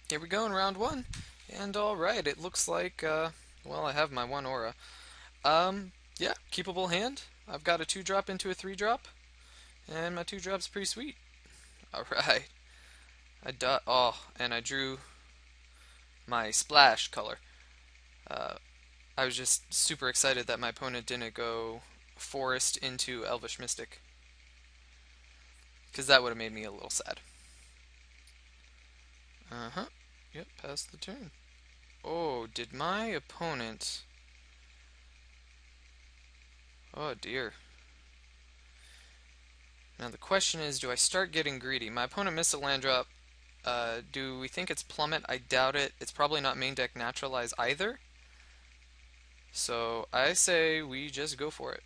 Here we go in round one. And alright, it looks like, well, I have my one aura. Yeah, keepable hand. I've got a 2-drop into a 3-drop, and my 2-drop's pretty sweet. Alright. And I drew my splash color. Uh, I was just super excited that my opponent didn't go forest into Elvish Mystic, because that would have made me a little sad. Uh-huh. Yep, pass the turn. Oh, did my opponent... Oh dear. Now the question is, do I start getting greedy? My opponent missed a land drop. Do we think it's Plummet? I doubt it. It's probably not main deck Naturalize either. So I say we just go for it.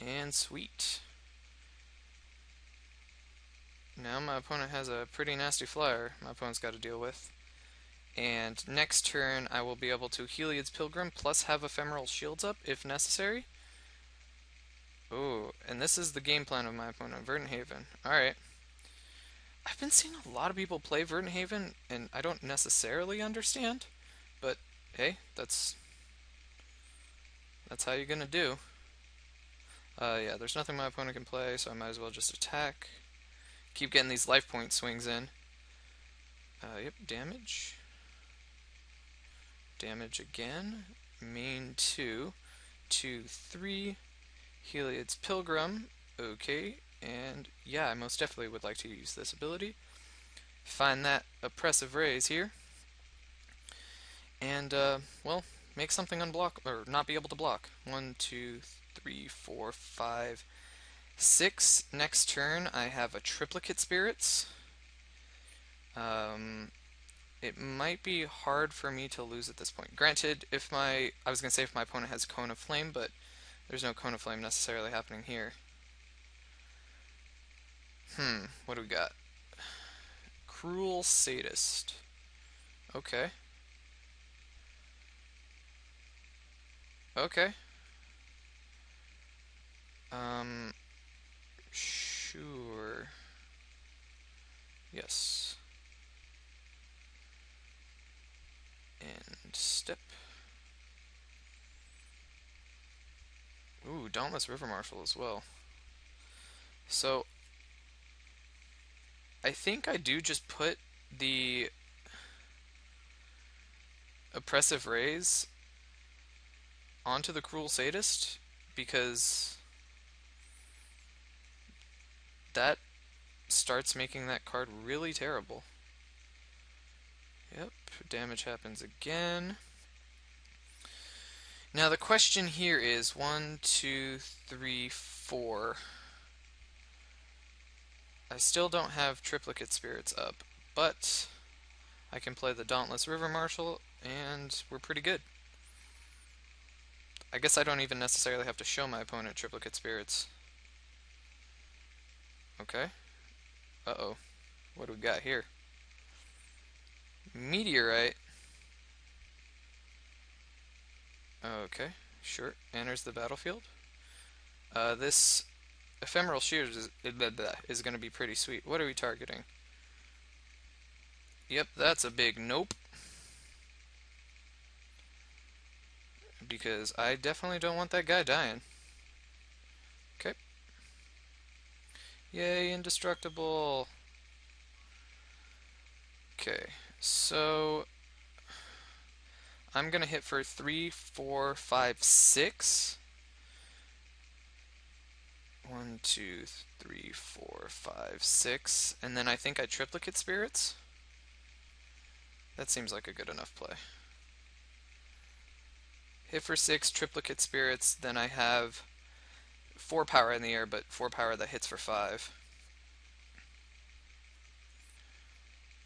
And sweet. Now my opponent has a pretty nasty flyer my opponent's got to deal with. And next turn I will be able to Heliod's Pilgrim plus have Ephemeral Shields up if necessary. Oh, and this is the game plan of my opponent, Verdant Haven. Alright. I've been seeing a lot of people play Verdant Haven, and I don't necessarily understand, but hey, that's how you're gonna do. Yeah, there's nothing my opponent can play, so I might as well just attack. Keep getting these life point swings in. Yep, damage. Damage again. Main 2. 2, 3. Heliod's Pilgrim. Okay, and yeah, I most definitely would like to use this ability. Find that oppressive raise here. And, well, make something unblock, or not be able to block. 1, 2, 3, 4, 5, 6. Next turn, I have a Triplicate Spirits. Um, it might be hard for me to lose at this point. Granted, I was gonna say if my opponent has Cone of Flame, but there's no Cone of Flame necessarily happening here. What do we got? Cruel Sadist. Okay. Okay. Um, sure. Yes. And step. Ooh, Dauntless River Marshal as well. So, I think I do just put the Oppressive Raise onto the Cruel Sadist because that starts making that card really terrible. Yep, damage happens again. Now the question here is 1, 2, 3, 4. I still don't have Triplicate Spirits up, but I can play the Dauntless River Marshal, and we're pretty good. I guess I don't even necessarily have to show my opponent Triplicate Spirits. Okay. Uh-oh. What do we got here? Meteorite. Okay, sure. Enters the battlefield. This Ephemeral Shield is going to be pretty sweet. What are we targeting? Yep, that's a big nope. Because I definitely don't want that guy dying. Okay. Yay, indestructible. Okay, so I'm gonna hit for 3, 4, 5, 6. 1, 2, 3, 4, 5, 6. And then I think I Triplicate Spirits. That seems like a good enough play. Hit for 6, Triplicate Spirits, then I have 4 power in the air, but 4 power that hits for 5.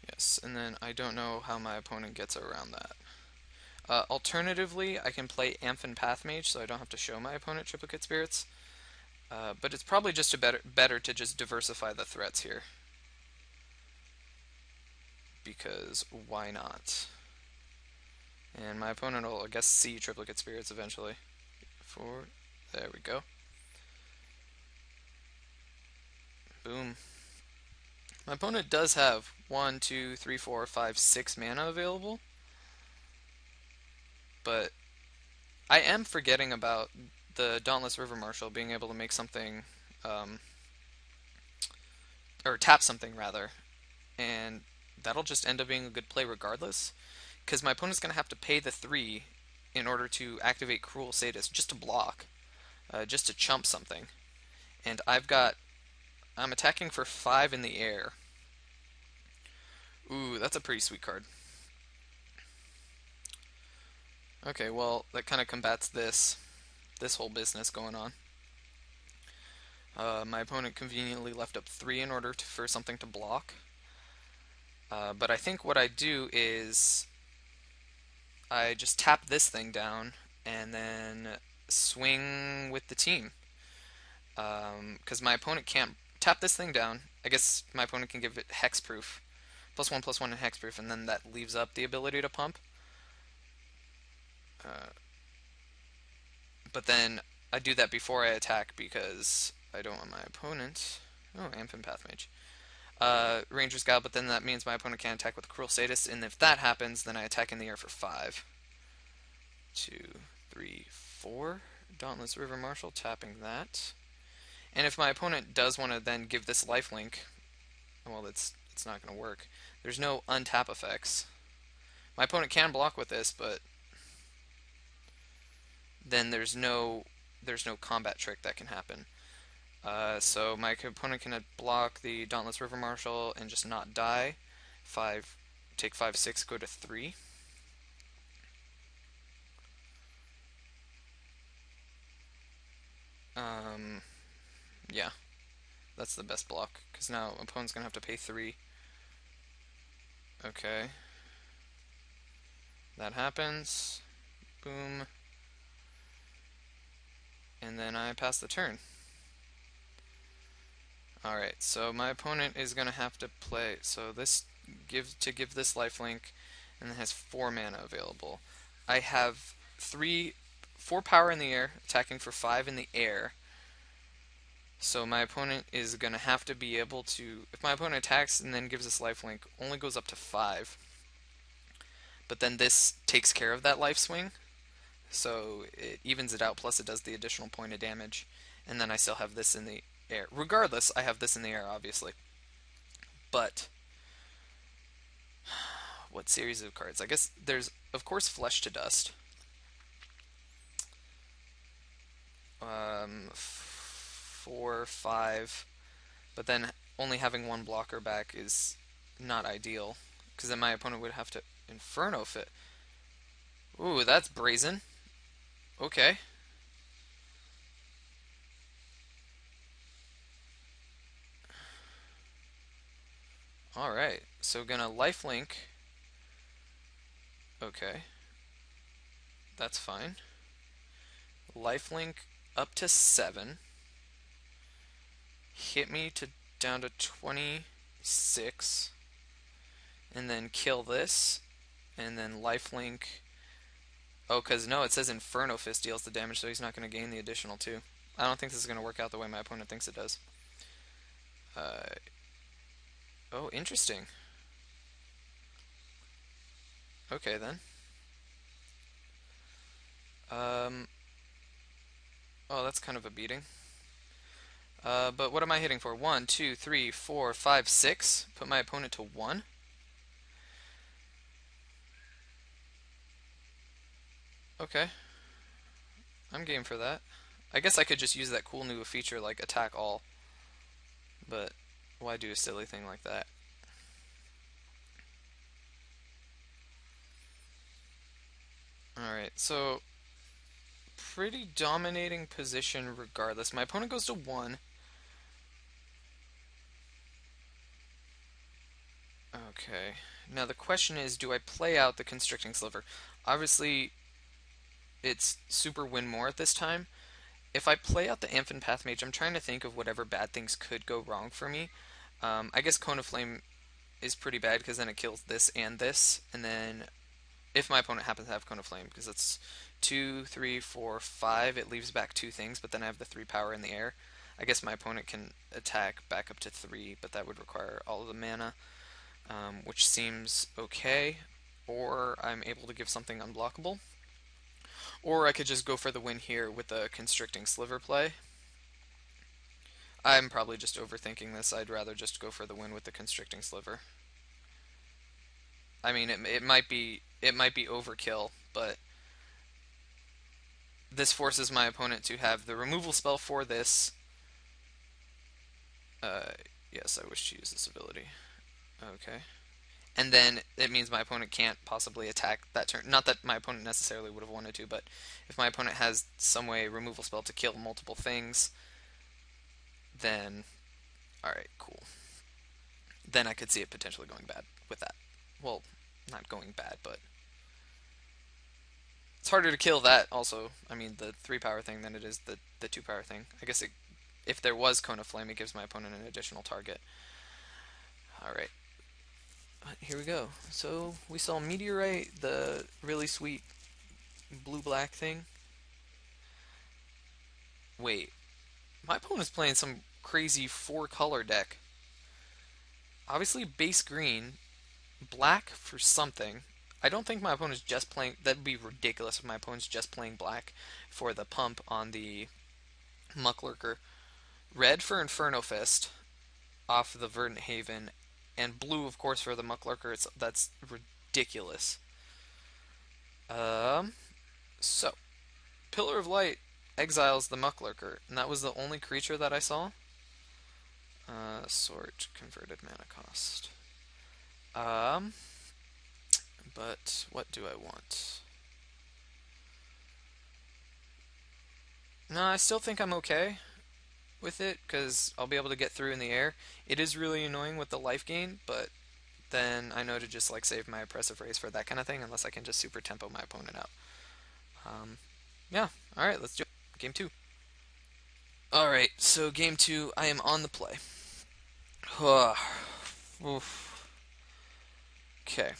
Yes, and then I don't know how my opponent gets around that. Alternatively, I can play Amphin Pathmage, so I don't have to show my opponent Triplicate Spirits. But it's probably just better to just diversify the threats here. Because why not? And my opponent will, I guess, see Triplicate Spirits eventually. 4, there we go. Boom. My opponent does have 1, 2, 3, 4, 5, 6 mana available, but I am forgetting about the Dauntless River Marshal being able to make something, um, or tap something rather, and that'll just end up being a good play regardless, because my opponent's going to have to pay the 3 in order to activate Cruel Sadist, just to block, just to chump something. And I'm attacking for 5 in the air. Ooh, that's a pretty sweet card. Okay, well, that kind of combats this whole business going on. My opponent conveniently left up 3 in order for something to block. But I think what I do is I just tap this thing down and then swing with the team. Because my opponent can't tap this thing down. I guess my opponent can give it hexproof, +1/+1 in hexproof, and then that leaves up the ability to pump. Uh, but then I do that before I attack because I don't want my opponent. Oh, Amphin Pathmage. Ranger's Guile, but then that means my opponent can't attack with Cruel Sadist, and if that happens, then I attack in the air for 5. 2, 3, 4. Dauntless River Marshal, tapping that. And if my opponent does want to then give this lifelink, well, it's not going to work. There's no untap effects. My opponent can block with this, but then there's no combat trick that can happen. So my opponent can block the Dauntless River Marshal and just not die. 5, take 5, 6, go to 3. Yeah, that's the best block because now opponent's gonna have to pay 3. Okay, that happens. Boom, and then I pass the turn. Alright, so my opponent is going to have to play, so this give this lifelink, and then has 4 mana available. I have 4 power in the air, attacking for 5 in the air. So my opponent is going to have to be able to, if my opponent attacks and then gives this lifelink, only goes up to 5. But then this takes care of that life swing, so it evens it out, plus it does the additional point of damage. And then I still have this in the air. Regardless, I have this in the air, obviously. But what series of cards? I guess there's, of course, Flesh to Dust. 4, 5. But then only having one blocker back is not ideal, because then my opponent would have to Inferno Fit. Ooh, that's brazen. Okay. Alright, so gonna lifelink. Okay, that's fine. Lifelink up to 7. Hit me to down to 26. And then kill this. And then lifelink. Oh, because no, it says Inferno Fist deals the damage, so he's not going to gain the additional 2. I don't think this is going to work out the way my opponent thinks it does. Oh, interesting. Okay, then. Oh, that's kind of a beating. But what am I hitting for? 1, 2, 3, 4, 5, 6. Put my opponent to 1. Okay. I'm game for that. I guess I could just use that cool new feature like attack all. But why do a silly thing like that? Alright, so pretty dominating position regardless. My opponent goes to 1. Okay. Now the question is, do I play out the Constricting Sliver? Obviously, it's super win more at this time. If I play out the Amphin Pathmage, I'm trying to think of whatever bad things could go wrong for me. I guess Cone of Flame is pretty bad because then it kills this and this, and then if my opponent happens to have Cone of Flame, because it's 2, 3, 4, 5, it leaves back 2 things, but then I have the 3 power in the air. I guess my opponent can attack back up to 3, but that would require all of the mana, which seems okay. Or I'm able to give something unblockable. Or I could just go for the win here with a Constricting Sliver play. I'm probably just overthinking this. I'd rather just go for the win with the Constricting Sliver. I mean, it might be overkill, but this forces my opponent to have the removal spell for this. Uh, yes, I wish to use this ability. Okay. And then it means my opponent can't possibly attack that turn. Not that my opponent necessarily would have wanted to, but if my opponent has some way removal spell to kill multiple things, then alright, cool. Then I could see it potentially going bad with that. Well, not going bad, but it's harder to kill that also. I mean, the 3 power thing than it is the 2 power thing. I guess if there was Cone of Flame, it gives my opponent an additional target. Alright, here we go. So we saw Meteorite, the really sweet blue-black thing. Wait, my opponent's playing some crazy 4-color deck. Obviously base green, black for something. I don't think my opponent's just playing. That'd be ridiculous if my opponent's just playing black for the pump on the Mucklurker. Red for Inferno Fist off the Verdant Haven, and blue, of course, for the Mucklurker. That's ridiculous. Um, so Pillar of Light exiles the Mucklurker, and that was the only creature that I saw. Sort converted mana cost. Um, but what do I want? No, I still think I'm okay with it because I'll be able to get through in the air. It is really annoying with the life gain, but then I know to just like save my oppressive raise for that kind of thing unless I can just super tempo my opponent out. Um, yeah, alright, let's do it. Game 2. Alright, so game 2, I am on the play. Oof. Okay.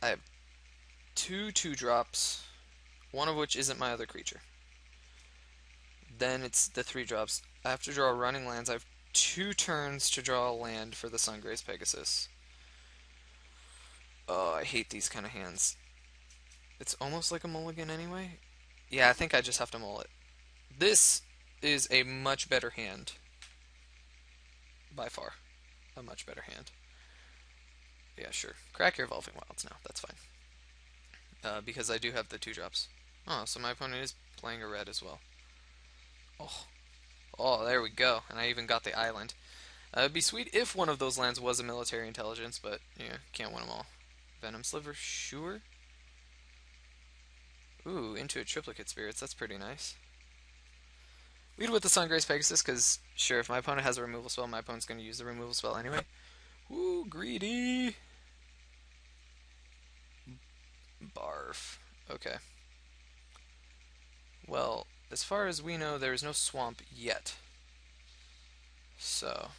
I have 2 2-drops, one of which isn't my other creature. Then it's the 3-drops. I have to draw running lands. I have 2 turns to draw a land for the Sungrace Pegasus. Oh, I hate these kind of hands. It's almost like a mulligan anyway. Yeah, I think I just have to mull it. This is a much better hand. By far. A much better hand. Yeah, sure. Crack your Evolving Wilds now. That's fine. Because I do have the 2-drops. Oh, so my opponent is playing a red as well. Oh, oh, there we go. And I even got the island. It'd be sweet if one of those lands was a military intelligence, but yeah, can't win them all. Venom Sliver, sure. Ooh, into a Triplicate Spirits. That's pretty nice. Lead with the Sungrace Pegasus, because sure, if my opponent has a removal spell, my opponent's going to use the removal spell anyway. Ooh, greedy. Barf. Okay. Well, as far as we know, there is no swamp yet. So,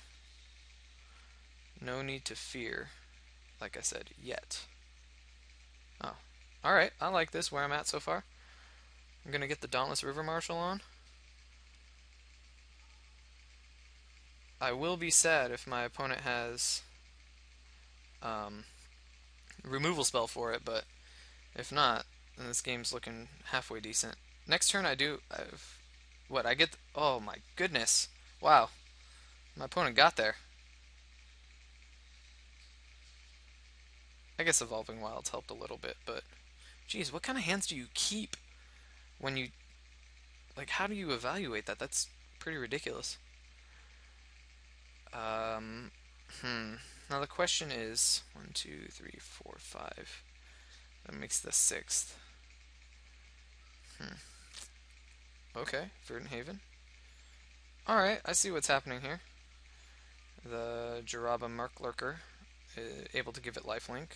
no need to fear, like I said, yet. Oh. Alright, I like this, where I'm at so far. I'm going to get the Dauntless River Marshal on. I will be sad if my opponent has removal spell for it, but if not, then this game's looking halfway decent. Next turn I do... what, I get... oh my goodness. Wow. My opponent got there. I guess Evolving Wilds helped a little bit, but... geez, what kind of hands do you keep when you... like, how do you evaluate that? That's pretty ridiculous. Now the question is... 1, 2, 3, 4, 5... that makes the 6th. Okay, Verdant Haven. Alright, I see what's happening here. The Jaraba Mucklurker able to give it lifelink.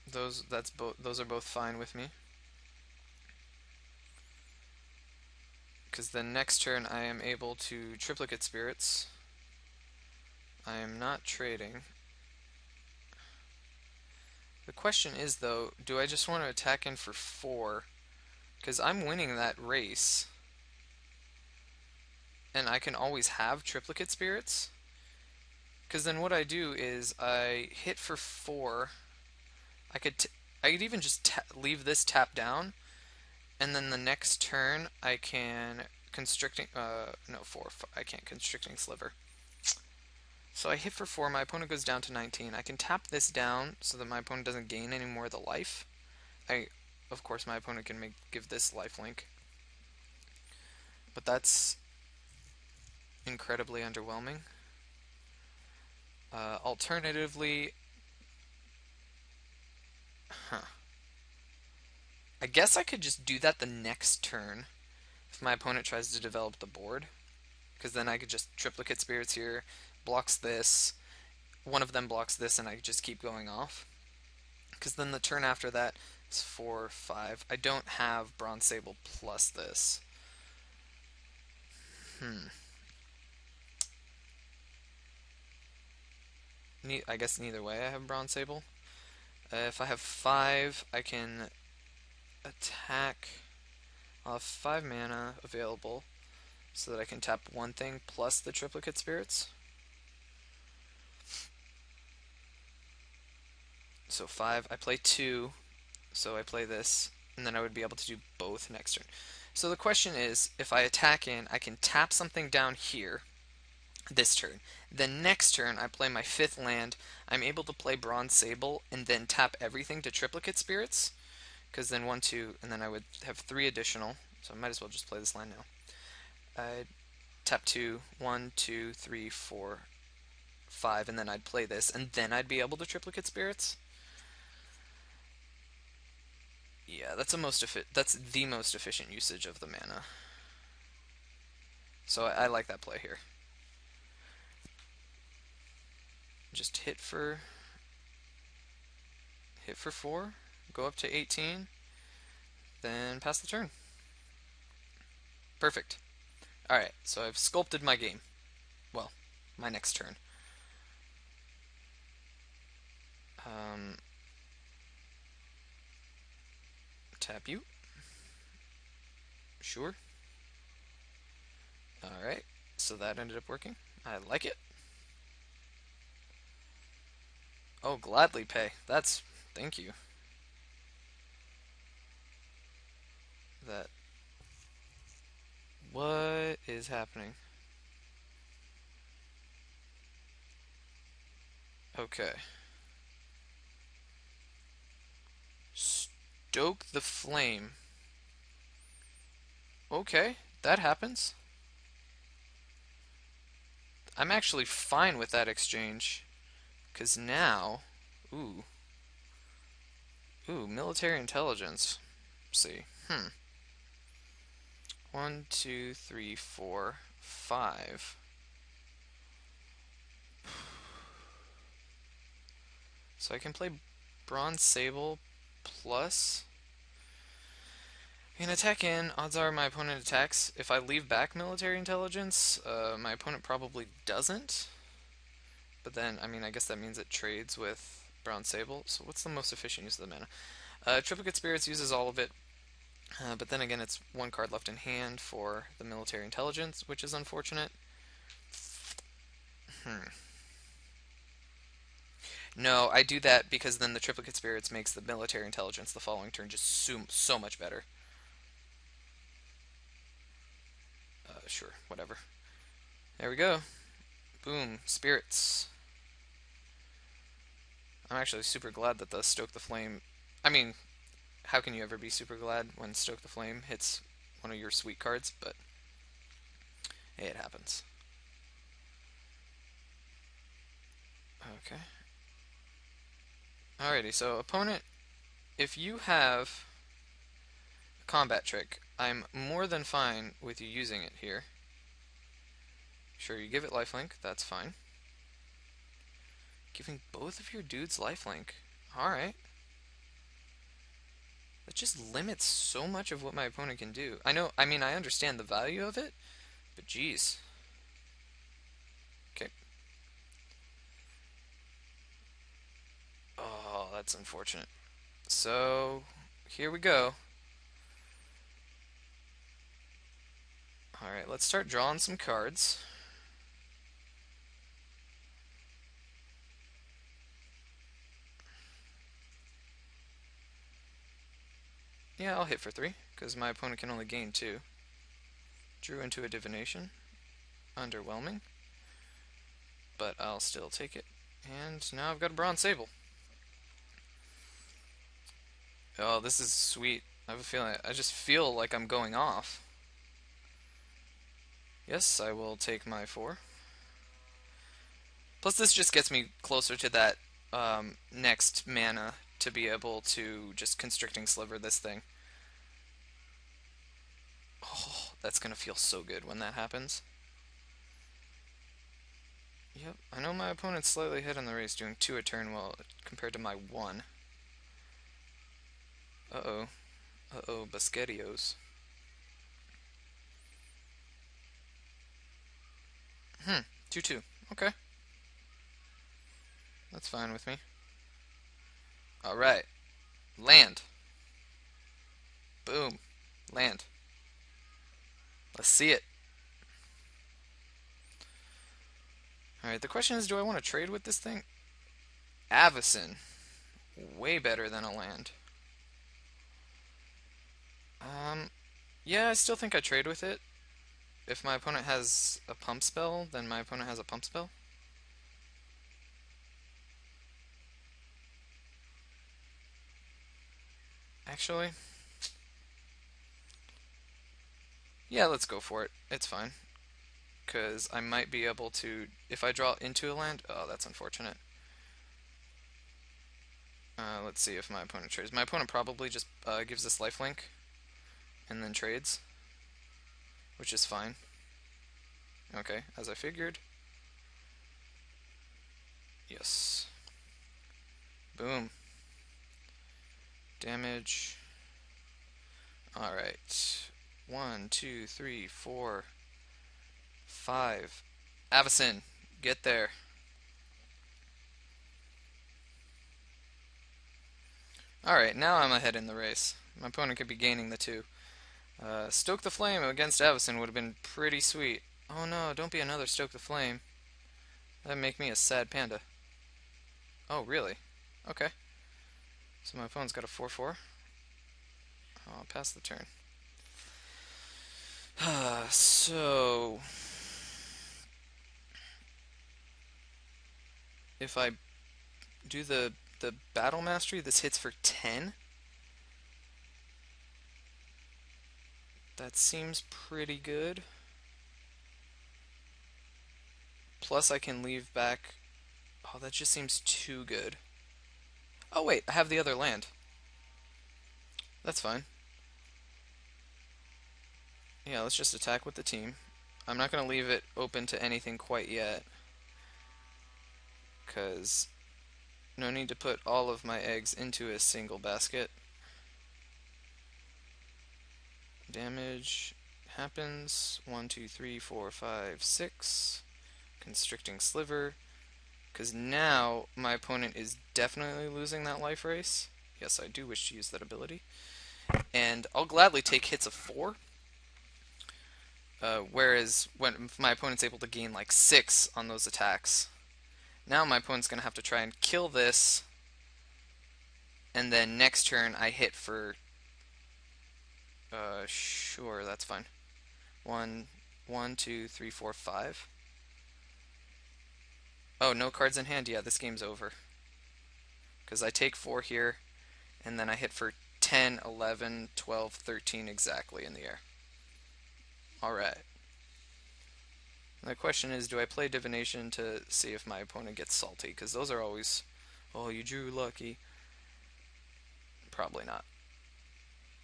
Those are both fine with me. Because the next turn I am able to Triplicate Spirits. I am not trading. The question is, though, do I just want to attack in for 4 Because I'm winning that race, and I can always have triplicate spirits. Because then what I do is I hit for 4. I could t I could even just leave this tap down, and then the next turn I can constricting. No, 4. I can't constricting sliver. So I hit for 4. My opponent goes down to 19. I can tap this down so that my opponent doesn't gain any more of the life. Of course, my opponent can give this lifelink, but that's incredibly underwhelming. Alternatively, huh, I guess I could just do that the next turn if my opponent tries to develop the board, because then I could just triplicate spirits here, blocks this, one of them blocks this, and I could just keep going off. Because then the turn after that is 4, 5. I don't have Bronze Sable plus this. Hmm. I guess neither way I have Bronze Sable. If I have 5, I can attack. I'll have 5 mana available so that I can tap one thing plus the triplicate spirits. So 5, I play 2, so I play this, and then I would be able to do both next turn. So the question is, if I attack in, I can tap something down here this turn. Then next turn, I play my 5th land. I'm able to play Bronze Sable and then tap everything to triplicate spirits, because then 1, 2, and then I would have 3 additional. So I might as well just play this land now. I'd tap 2, 1, 2, 3, 4, 5, and then I'd play this, and then I'd be able to triplicate spirits. Yeah, that's the most efficient usage of the mana. So I like that play here. Just hit for 4, go up to 18, then pass the turn. Perfect. Alright, so I've sculpted my game. Well, my next turn. Um, Tap you. Sure. Alright, so that ended up working. I like it. Oh, gladly pay. Thank you. That. What is happening? Okay. Stoke the flame. Okay, that happens. I'm actually fine with that exchange. Because now. Ooh. Ooh, military intelligence. Let's see. 1, 2, 3, 4, 5. So I can play Bronze Sable plus. I can attack in. Odds are my opponent attacks. If I leave back military intelligence, my opponent probably doesn't. But then, I mean, I guess that means it trades with Bronze Sable. So what's the most efficient use of the mana? Triplicate Spirits uses all of it. But then again, it's one card left in hand for the military intelligence, which is unfortunate. No, I do that because then the triplicate spirits makes the military intelligence the following turn just so much better. Sure, whatever. There we go. Boom, spirits. I'm actually super glad that the Stoke the Flame. I mean, how can you ever be super glad when Stoke the Flame hits one of your sweet cards? But hey, it happens. Okay. Alrighty, so opponent, if you have a combat trick, I'm more than fine with you using it here. Sure, you give it lifelink, that's fine. Giving both of your dudes lifelink. Alright. That just limits so much of what my opponent can do. I mean, I understand the value of it, but geez. Okay. Oh, that's unfortunate. So, here we go. Alright, let's start drawing some cards. Yeah, I'll hit for 3, because my opponent can only gain 2. Drew into a divination. Underwhelming. But I'll still take it. And now I've got a bronze sable. Oh, this is sweet. I have a feeling, I just feel like I'm going off. Yes, I will take my 4. Plus this just gets me closer to that next mana to be able to just constricting sliver this thing. Oh, that's gonna feel so good when that happens. Yep, I know my opponent's slightly ahead in the race, doing 2 a turn well compared to my 1. Uh-oh. Uh-oh, Basquetios. 2-2. Okay, that's fine with me. Alright, land. Boom. Land. Let's see it. Alright, the question is, do I want to trade with this thing? Avacyn. Way better than a land. Yeah, I still think I trade with it. If my opponent has a pump spell, then my opponent has a pump spell. Actually, yeah, let's go for it. It's fine. Because I might be able to, if I draw into a land, oh, that's unfortunate. Let's see if my opponent trades. My opponent probably just gives this lifelink and then trades, which is fine. Okay, as I figured. Yes. Boom. Damage. Alright. 1, 2, 3, 4, 5. Avacyn, get there. Alright, now I'm ahead in the race. My opponent could be gaining the 2. Stoke the Flame against Avacyn would have been pretty sweet. Oh no, don't be another Stoke the Flame. That'd make me a sad panda. Oh, really? Okay. So my opponent's got a 4-4. I'll pass the turn. So... if I do the Battle Mastery, this hits for 10. That seems pretty good. Plus I can leave back... Oh, that just seems too good. Oh wait, I have the other land. That's fine. Yeah, let's just attack with the team. I'm not going to leave it open to anything quite yet, because no need to put all of my eggs into a single basket. Damage happens. 1, 2, 3, 4, 5, 6. Constricting sliver. Because now my opponent is definitely losing that life race. Yes, I do wish to use that ability. And I'll gladly take hits of 4. Whereas when my opponent's able to gain like 6 on those attacks, now my opponent's going to have to try and kill this, and then next turn I hit for... sure, that's fine. 1, 2, 3, 4, 5. Oh, no cards in hand? Yeah, this game's over. Because I take 4 here, and then I hit for 10, 11, 12, 13 exactly in the air. Alright. The question is, do I play Divination to see if my opponent gets salty? Because those are always, oh, you drew lucky. Probably not.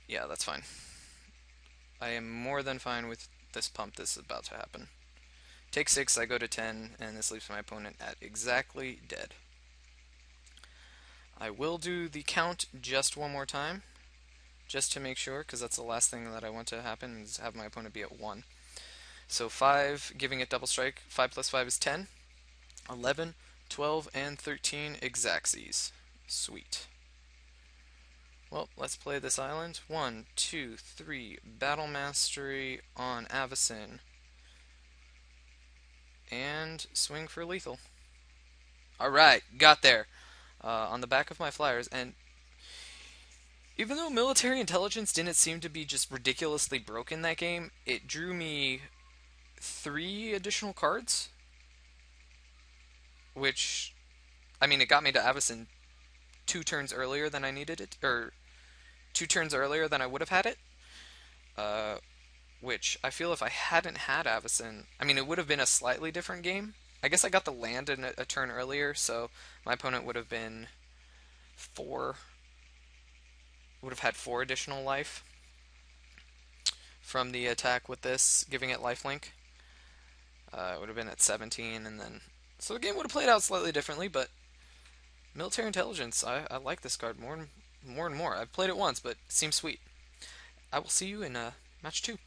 Yeah, that's fine. I am more than fine with this pump this is about to happen. Take 6, I go to 10, and this leaves my opponent at exactly dead. I will do the count just one more time, just to make sure, because that's the last thing that I want to happen, is have my opponent be at 1. So 5, giving it double strike. 5 plus 5 is 10. 11, 12, and 13 Exacxies. Sweet. Well, let's play this island. One, two, three. Battle Mastery on Avacyn. And swing for lethal. Alright, got there. On the back of my flyers. And even though military intelligence didn't seem to be just ridiculously broken that game, it drew me 3 additional cards, which, I mean, it got me to Avacyn 2 turns earlier than I needed it, or 2 turns earlier than I would have had it. Uh, which I feel if I hadn't had Avacyn, I mean, it would have been a slightly different game. I guess I got the land in a turn earlier, so my opponent would have been 4, would have had 4 additional life from the attack with this, giving it lifelink. It would have been at 17, and then so the game would have played out slightly differently. But military intelligence, I like this card more and more. I've played it once, but it seems sweet. I will see you in match 2.